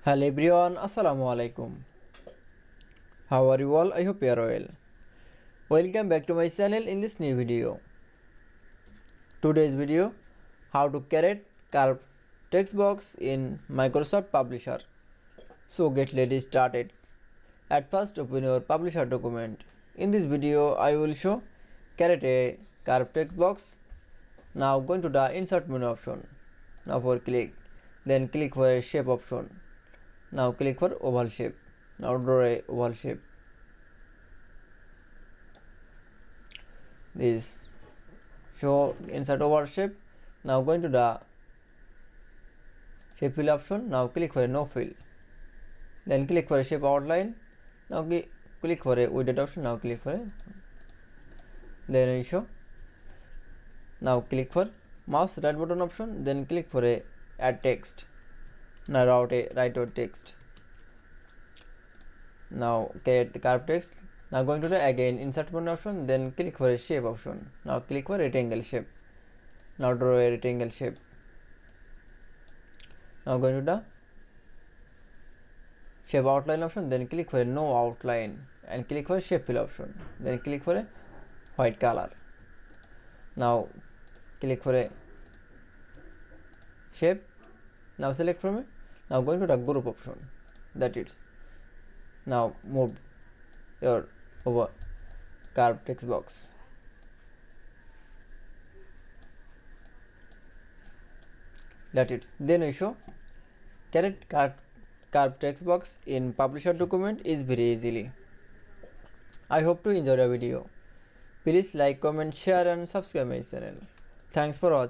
Hello everyone, Assalamu alaikum. How are you all? I hope you are well. Welcome back to my channel in this new video. Today's video, how to create curved text box in Microsoft Publisher. So get ready started. At first open your Publisher document. In this video I will show create a curved text box. Now go to the insert menu option. Now for click. Then click for a shape option. Now click for oval shape. Now draw a oval shape. This show insert oval shape. Now going to the shape fill option. Now click for a no fill. Then click for a shape outline. Now click for a widget option. Now click for a then we show. Now click for mouse right button option. Then click for a add text. Now write out text. Now create curved text. Now going to the again insert menu option. Then click for a shape option. Now click for rectangle shape. Now draw a rectangle shape. Now going to the shape outline option. Then click for a no outline and click for shape fill option. Then click for a white color. Now click for a shape. Now select from it. Now going to the group option. That is. Now move your over curved text box. That is. Then we show create curved text box in Publisher document is very easily. I hope to enjoy the video. Please like, comment, share and subscribe my channel. Thanks for watching.